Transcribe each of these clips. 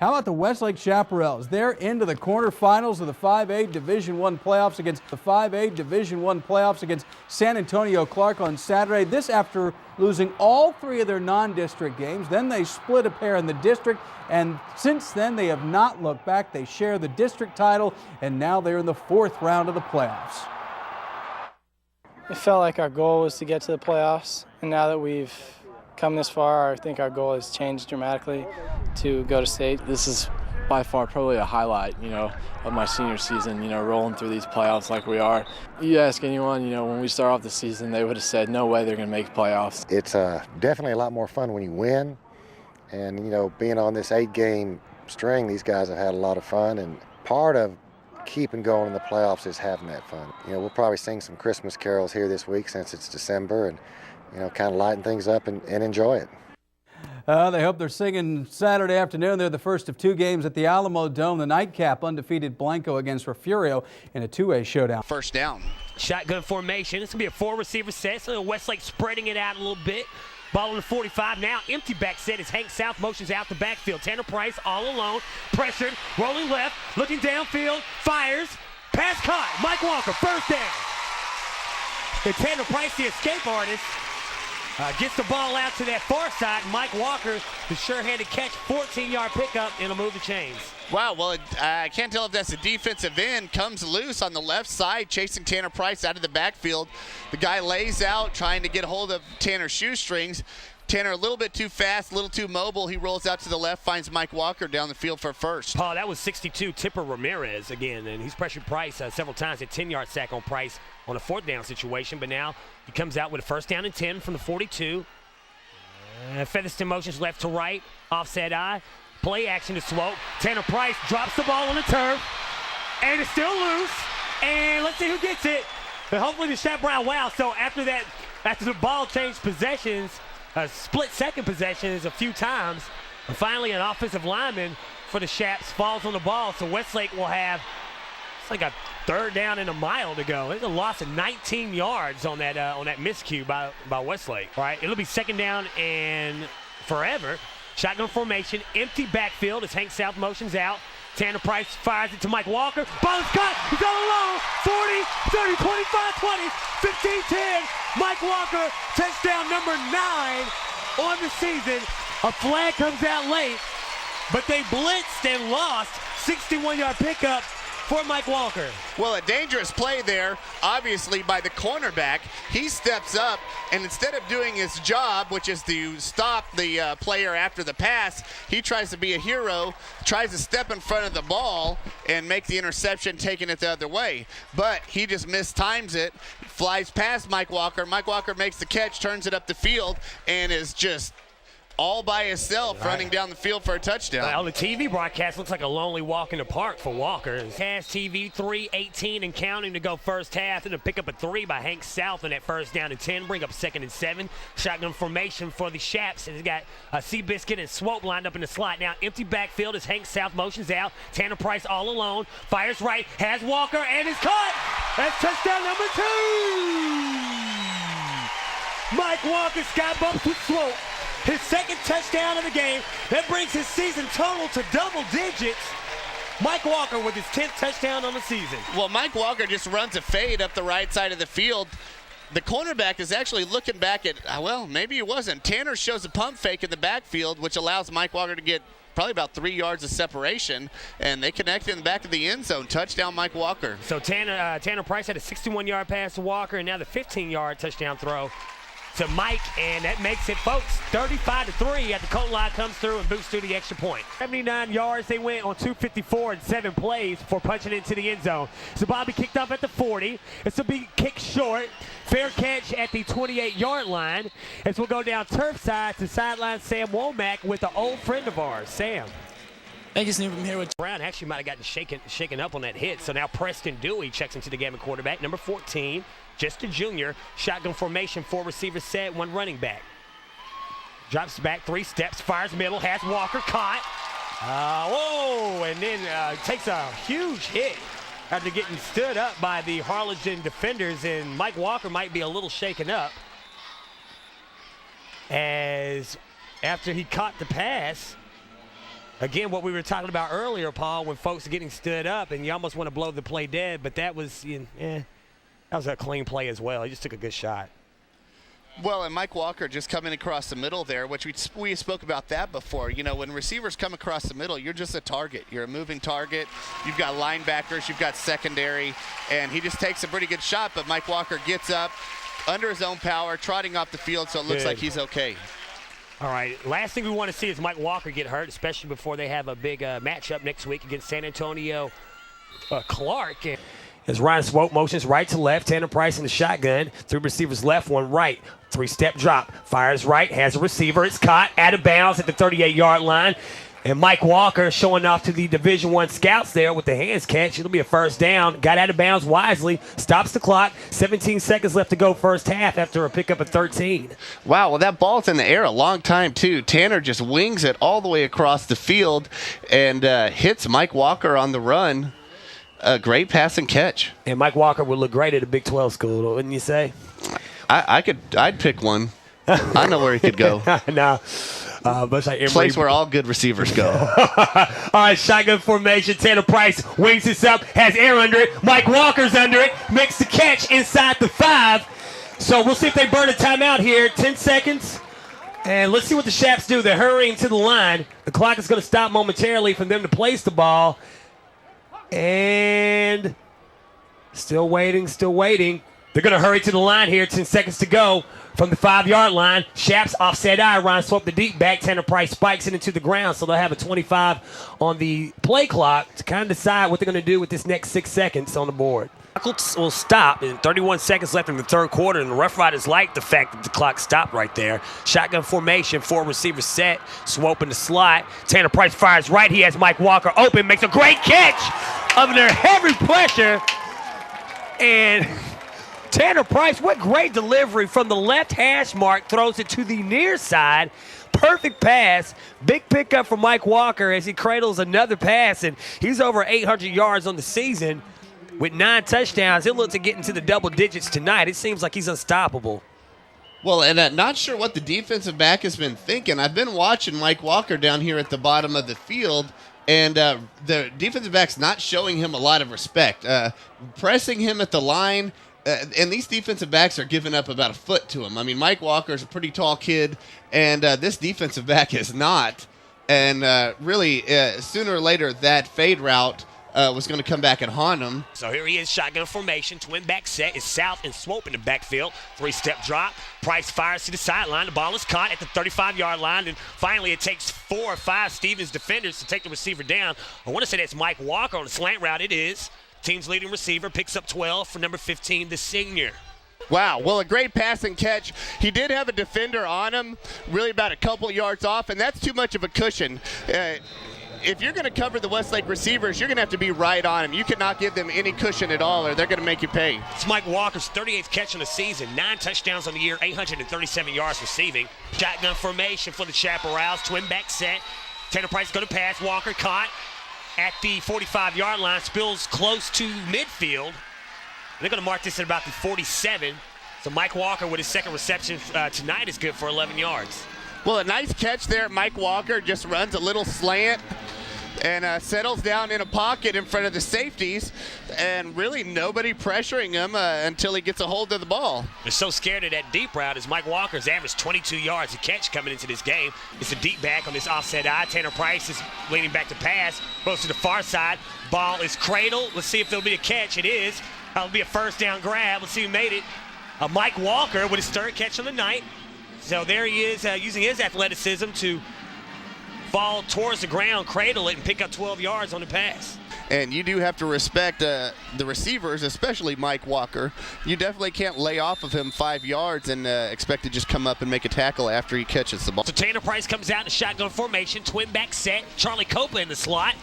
How about the Westlake Chaparrals? They're into the quarterfinals of the 5A Division I playoffs against San Antonio Clark on Saturday. This after losing all three of their non-district games. Then they split a pair in the district, and since then they have not looked back. They share the district title, and now they're in the fourth round of the playoffs. It felt like our goal was to get to the playoffs, and now that we've come this far, I think our goal has changed dramatically to go to state. This is by far probably a highlight, of my senior season, rolling through these playoffs like we are. You ask anyone, when we start off the season, they would have said no way they're going to make playoffs. It's definitely a lot more fun when you win, and being on this 8-game string, these guys have had a lot of fun, and part of keeping going in the playoffs is having that fun. We'll probably sing some Christmas carols here this week since it's December, and kind of lighten things up and enjoy it. They hope they're singing Saturday afternoon. They're the first of two games at the Alamo Dome. The nightcap undefeated Blanco against Refugio in a 2A showdown. First down. Shotgun formation. It's going to be a 4-receiver set. So Westlake spreading it out a little bit. Ball on the 45 now. Empty back set as Hank South motions out the backfield. Tanner Price all alone. Pressured. Rolling left. Looking downfield. Fires. Pass caught. Mike Walker. First down. And Tanner Price, the escape artist, gets the ball out to that far side. Mike Walker, the sure-handed catch, 14-yard pickup, and it'll move the chains. Wow, well, I can't tell if that's a defensive end. Comes loose on the left side, chasing Tanner Price out of the backfield. The guy lays out, trying to get a hold of Tanner's shoestrings. Tanner a little bit too fast, a little too mobile. He rolls out to the left, finds Mike Walker down the field for first. Paul, that was 62 Tipper Ramirez again, and he's pressured Price several times. A 10-yard sack on Price on a fourth down situation, but now he comes out with a first down and 10 from the 42. Featherston motions left to right, offset eye. Play action to Swope. Tanner Price drops the ball on the turf, and it's still loose. And let's see who gets it. But hopefully the Chaparral. Wow, so after the ball changed possessions, split-second possessions a few times, and finally an offensive lineman for the Chaps falls on the ball, so Westlake will have, it's like a third down and a mile to go. It's a loss of 19 yards on that miscue by Westlake. All right, it'll be second down and forever. Shotgun formation, empty backfield as Hank South motions out. Tanner Price fires it to Mike Walker. Ball is caught. He's all alone. 40, 30, 25, 20, 15, 10. Mike Walker, touchdown number 9 on the season. A flag comes out late, but they blitzed and lost. 61-yard pickup for Mike Walker. Well, a dangerous play there, obviously, by the cornerback. He steps up, and instead of doing his job, which is to stop the player after the pass, he tries to be a hero, tries to step in front of the ball and make the interception, taking it the other way. But he just mistimes it, flies past Mike Walker. Mike Walker makes the catch, turns it up the field, and is just all by himself running down the field for a touchdown. On the TV broadcast, looks like a lonely walk in the park for Walker. Has TV 3:18 and counting to go first half, and a pick up a 3 by Hank South on that first down and 10. Bring up second and 7. Shotgun formation for the Chaps. And he's got Seabiscuit and Swope lined up in the slot. Now empty backfield as Hank South motions out. Tanner Price all alone. Fires right, has Walker, and is caught. That's touchdown number 2. Mike Walker sky bumps with Swope. His second touchdown of the game. That brings his season total to double digits. Mike Walker with his 10th touchdown on the season. Well, Mike Walker just runs a fade up the right side of the field. The cornerback is actually looking back at, well, maybe he wasn't. Tanner shows a pump fake in the backfield, which allows Mike Walker to get probably about 3 yards of separation, and they connect in the back of the end zone. Touchdown, Mike Walker. So Tanner Price had a 61-yard pass to Walker, and now the 15-yard touchdown throw to Mike, and that makes it, folks, 35-3 at the Colton line comes through and boosts through the extra point. 79 yards they went on 254 and 7 plays before punching into the end zone. So Bobby kicked off at the 40. This will be kicked short. Fair catch at the 28-yard line. As we'll go down turf side to sideline Sam Womack with an old friend of ours, Sam. Thank you, Snoop. I'm here with Brown. Actually might have gotten shaken up on that hit. So now Preston Dewey checks into the game at quarterback, number 14. Just a junior. Shotgun formation, 4 receivers set, 1 running back. Drops back 3 steps, fires middle, has Walker caught. And then takes a huge hit after getting stood up by the Harlingen defenders, and Mike Walker might be a little shaken up as after he caught the pass, Again, what we were talking about earlier, Paul, when folks are getting stood up and you almost want to blow the play dead, but that was, that was a clean play as well. He just took a good shot. Well, and Mike Walker just coming across the middle there, which we spoke about that before. You know, when receivers come across the middle, you're just a target. You're a moving target. You've got linebackers, you've got secondary, and he just takes a pretty good shot, but Mike Walker gets up under his own power, trotting off the field, so it looks like he's okay. All right, last thing we want to see is Mike Walker get hurt, especially before they have a big matchup next week against San Antonio Clark. As Ryan Swope motions right to left, Tanner Price in the shotgun, 3 receivers left, 1 right, 3-step drop, fires right, has a receiver, it's caught, out of bounds at the 38-yard line. And Mike Walker showing off to the Division I scouts there with the hands catch. It'll be a first down. Got out of bounds wisely. Stops the clock. 17 seconds left to go first half after a pickup of 13. Wow, well, that ball's in the air a long time, too. Tanner just wings it all the way across the field and hits Mike Walker on the run. A great pass and catch. And Mike Walker would look great at a Big 12 school, wouldn't you say? I'd pick one. I know where he could go. No. But like place where all good receivers go. All right, shotgun formation. Tanner Price wings this up, has air under it. Mike Walker's under it, makes the catch inside the 5. So we'll see if they burn a timeout here. 10 seconds. And let's see what the Chaps do. They're hurrying to the line. The clock is going to stop momentarily for them to place the ball. And still waiting, still waiting. They're going to hurry to the line here. 10 seconds to go. From the 5-yard line, Chaps offset eye, Ryan Swope the deep back, Tanner Price spikes it into the ground, so they'll have a 25 on the play clock to kind of decide what they're going to do with this next 6 seconds on the board. Will stop in 31 seconds left in the third quarter, and the Rough Riders like the fact that the clock stopped right there. Shotgun formation, 4 receivers set, Swope in the slot. Tanner Price fires right. He has Mike Walker open, makes a great catch under heavy pressure, and Tanner Price, what great delivery from the left hash mark, throws it to the near side. Perfect pass. Big pickup from Mike Walker as he cradles another pass, and he's over 800 yards on the season with 9 touchdowns. He'll look to get into the double digits tonight. It seems like he's unstoppable. Well, and not sure what the defensive back has been thinking. I've been watching Mike Walker down here at the bottom of the field, and the defensive back's not showing him a lot of respect. Pressing him at the line, and these defensive backs are giving up about a foot to him. I mean, Mike Walker's a pretty tall kid, and this defensive back is not. And really, sooner or later, that fade route was going to come back and haunt him. So here he is, shotgun formation, twin back set. Is South and Swope in the backfield. 3-step drop. Price fires to the sideline. The ball is caught at the 35-yard line. And finally, it takes 4 or 5 Stevens defenders to take the receiver down. I want to say that's Mike Walker on the slant route. It is. Team's leading receiver picks up 12 for number 15, the senior. Wow, well, a great pass and catch. He did have a defender on him, really about a couple yards off, and that's too much of a cushion. If you're going to cover the Westlake receivers, you're going to have to be right on him. You cannot give them any cushion at all, or they're going to make you pay. It's Mike Walker's 38th catch on the season, 9 touchdowns on the year, 837 yards receiving. Shotgun formation for the Chaparrals, twin back set. Tanner Price going to pass. Walker caught at the 45-yard line, spills close to midfield. They're going to mark this at about the 47. So Mike Walker with his second reception tonight is good for 11 yards. Well, a nice catch there. Mike Walker just runs a little slant and settles down in a pocket in front of the safeties, and really nobody pressuring him until he gets a hold of the ball. They're so scared of that deep route as Mike Walker's averaged 22 yards a catch coming into this game. It's a deep back on this offset eye. Tanner Price is leaning back to pass, goes to the far side. Ball is cradled. Let's see if there'll be a catch. It is. That'll be a first down grab. Let's see who made it. Mike Walker with his third catch on the night. So there he is using his athleticism to fall towards the ground, cradle it, and pick up 12 yards on the pass. And you do have to respect the receivers, especially Mike Walker. You definitely can't lay off of him 5 yards and expect to just come up and make a tackle after he catches the ball. So Tanner Price comes out in a shotgun formation, twin back set. Charlie Copa in the slot.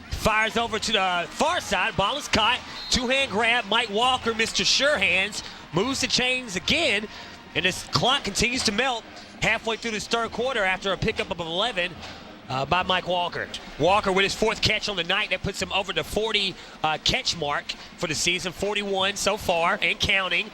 Fires over to the far side. Ball is caught. Two-hand grab. Mike Walker, Mr. Sure Hands, moves the chains again. And this clock continues to melt halfway through this third quarter after a pickup of 11 by Mike Walker. Walker with his 4th catch on the night. That puts him over the 40 catch mark for the season, 41 so far and counting.